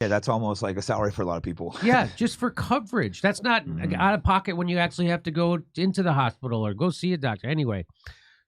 Yeah, that's almost like a salary for a lot of people. Yeah, just for coverage. That's not out of pocket when you actually have to go into the hospital or go see a doctor. Anyway,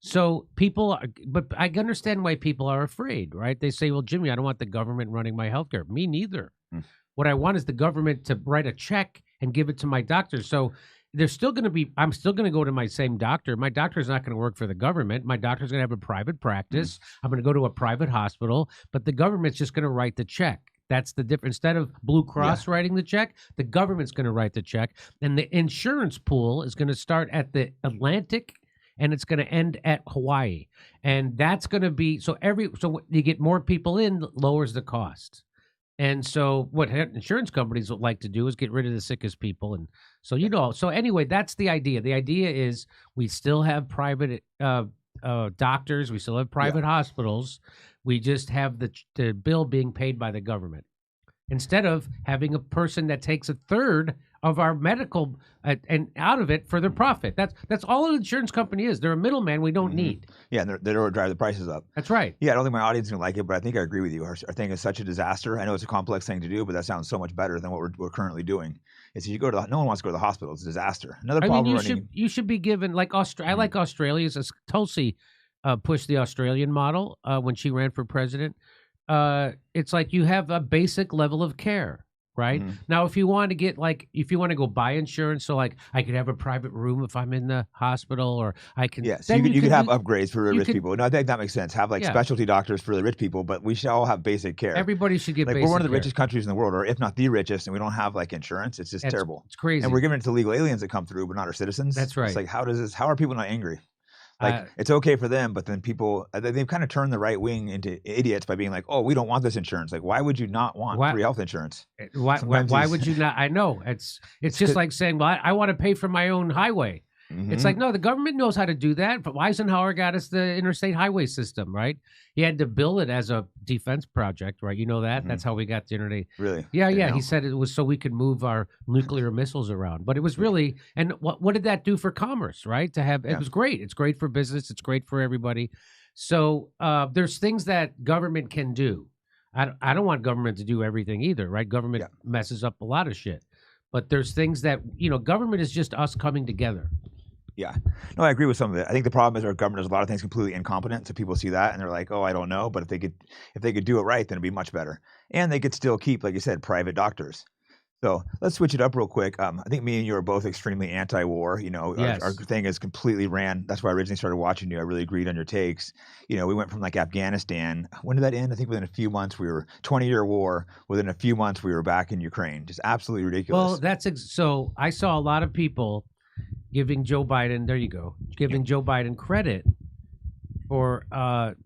so but I understand why people are afraid, right? They say, well, Jimmy, I don't want the government running my healthcare. Me neither. Mm. What I want is the government to write a check and give it to my doctor. So I'm still going to go to my same doctor. My doctor is not going to work for the government. My doctor's going to have a private practice. I'm going to go to a private hospital, but the government's just going to write the check. That's the difference. Instead of Blue Cross writing the check, the government's going to write the check. And the insurance pool is going to start at the Atlantic and it's going to end at Hawaii. And that's going to be so you get more people in, lowers the cost. And so what insurance companies would like to do is get rid of the sickest people. And so, so anyway, that's the idea. The idea is we still have private doctors. We still have private hospitals. We just have the bill being paid by the government instead of having a person that takes a third of our medical and out of it for their profit. That's all an insurance company is. They're a middleman we don't need. Yeah, and they're going to drive the prices up. That's right. Yeah, I don't think my audience is going to like it, but I think I agree with you. Our thing is such a disaster. I know it's a complex thing to do, but that sounds so much better than what we're currently doing. It's no one wants to go to the hospital. It's a disaster. Another problem. You should be given like I like Australia's. Tulsi pushed the Australian model when she ran for president. It's like you have a basic level of care. Right now, if you want to go buy insurance, so like I could have a private room if I'm in the hospital, or I can. Yeah, so you could have upgrades for rich people. No, I think that makes sense. Have specialty doctors for the rich people, but we should all have basic care. Everybody should get basic care. We're one of the richest countries in the world, or if not the richest, and we don't have like insurance. It's just terrible. It's crazy. And we're giving it to legal aliens that come through, but not our citizens. That's right. It's like how are people not angry? Like it's okay for them, but then people they've kind of turned the right wing into idiots by being like, "Oh, we don't want this insurance." Like, why would you not want free health insurance? Why would you not? I know it's just like saying, "Well, I want to pay for my own highway." It's like, no, the government knows how to do that. But Eisenhower got us the interstate highway system, right? He had to bill it as a defense project, right? You know that? That's how we got the interstate. Really? Yeah. He said it was so we could move our nuclear missiles around. But it was really, and what did that do for commerce, right? It was great. It's great for business. It's great for everybody. So there's things that government can do. I don't want government to do everything either, right? Government messes up a lot of shit. But there's things that, government is just us coming together. Yeah. No, I agree with some of it. I think the problem is our government does a lot of things completely incompetent. So people see that and they're like, oh, I don't know. But if they could do it right, then it'd be much better. And they could still keep, like you said, private doctors. So let's switch it up real quick. I think me and you are both extremely anti-war. Yes. Our thing is completely ran. That's why I originally started watching you. I really agreed on your takes. We went from like Afghanistan. When did that end? I think within a few months we were 20-year war. Within a few months we were back in Ukraine. Just absolutely ridiculous. Well, so I saw a lot of people giving Joe Biden, Joe Biden credit for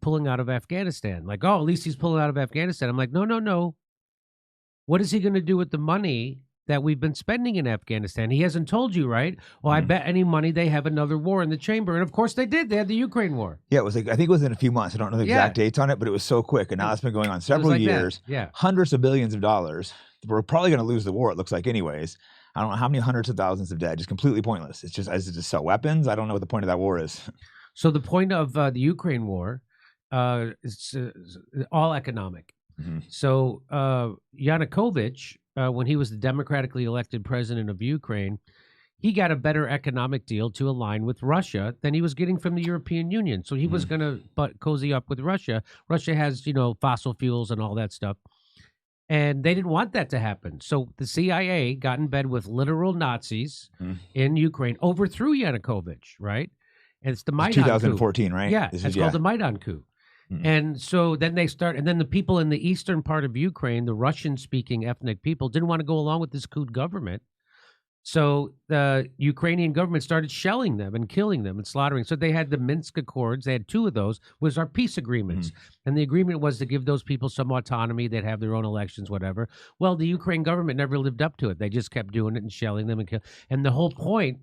pulling out of Afghanistan. Like, oh, at least he's pulling out of Afghanistan. I'm like, no. What is he going to do with the money that we've been spending in Afghanistan? He hasn't told you, right? Well, I bet any money they have another war in the chamber. And of course they did. They had the Ukraine war. Yeah, it was like, I think it was in a few months. I don't know the exact dates on it, but it was so quick. And now it's been going on several years. Yeah. Hundreds of billions of dollars. We're probably going to lose the war, it looks like anyways. I don't know how many hundreds of thousands of dead. Just completely pointless. Is it just sell weapons? I don't know what the point of that war is. So the point of the Ukraine war is all economic. So Yanukovych, when he was the democratically elected president of Ukraine, he got a better economic deal to align with Russia than he was getting from the European Union. So he was going to cozy up with Russia. Russia has, fossil fuels and all that stuff. And they didn't want that to happen. So the CIA got in bed with literal Nazis in Ukraine, overthrew Yanukovych, right? And it's the Maidan 2014, coup. Right? Yeah, it's called the Maidan coup. And so then and then the people in the eastern part of Ukraine, the Russian-speaking ethnic people, didn't want to go along with this coup government. So the Ukrainian government started shelling them and killing them and slaughtering. So they had the Minsk Accords. They had two of those, was our peace agreements. And the agreement was to give those people some autonomy. They'd have their own elections, whatever. Well, the Ukraine government never lived up to it. They just kept doing it and shelling them. And the whole point,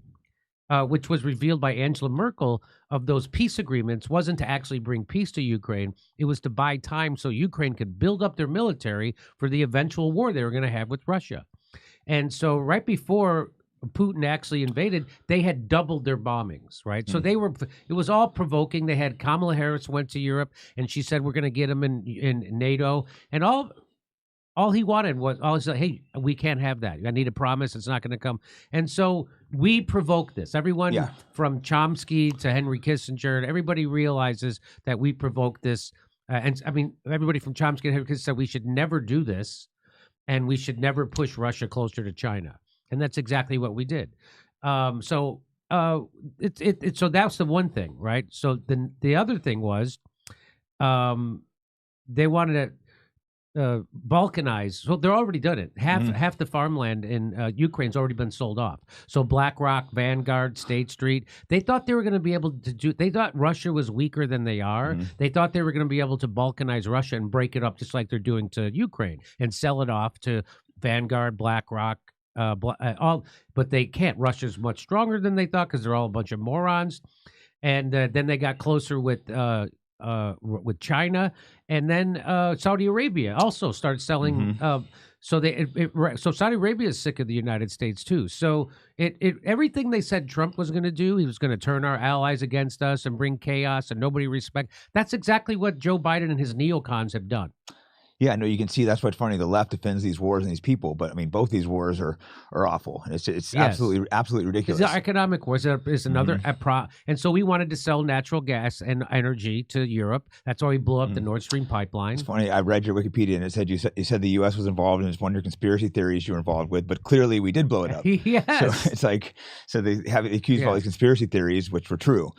which was revealed by Angela Merkel, of those peace agreements wasn't to actually bring peace to Ukraine. It was to buy time so Ukraine could build up their military for the eventual war they were going to have with Russia. And so right before Putin actually invaded, they had doubled their bombings, right? So it was all provoking. They had Kamala Harris went to Europe and she said, we're going to get them in NATO. And All he wanted was, hey, we can't have that. I need a promise. It's not going to come. And so we provoked this. Everyone Yeah. from Chomsky to Henry Kissinger, everybody realizes that we provoked this. And I mean, everybody from Chomsky and Henry Kissinger said we should never do this, and we should never push Russia closer to China. And that's exactly what we did. So so that's the one thing, right? So then the other thing was, they wanted to balkanize. So they're already done it. Half the farmland in Ukraine's already been sold off. So BlackRock, Vanguard, State Street, they thought they were going to be able to do. They thought Russia was weaker than they are. They thought they were going to be able to balkanize Russia and break it up, just like they're doing to Ukraine, and sell it off to Vanguard, BlackRock. But they can't. Russia's much stronger than they thought because they're all a bunch of morons. And then they got closer with China, and then Saudi Arabia also started selling. So Saudi Arabia is sick of the United States too. So everything they said Trump was going to do, he was going to turn our allies against us and bring chaos and nobody respect. That's exactly what Joe Biden and his neocons have done. Yeah, no, you can see that's what's funny. The left defends these wars and these people, but I mean, both these wars are awful, and it's Yes. absolutely ridiculous. It's the economic wars is another and so we wanted to sell natural gas and energy to Europe. That's why we blew up the Nord Stream pipeline. It's funny. I read your Wikipedia, and it said you said the U.S. was involved, and it's one of your conspiracy theories you were involved with. But clearly, we did blow it up. Yes. So it's like they accused of all these conspiracy theories, which were true.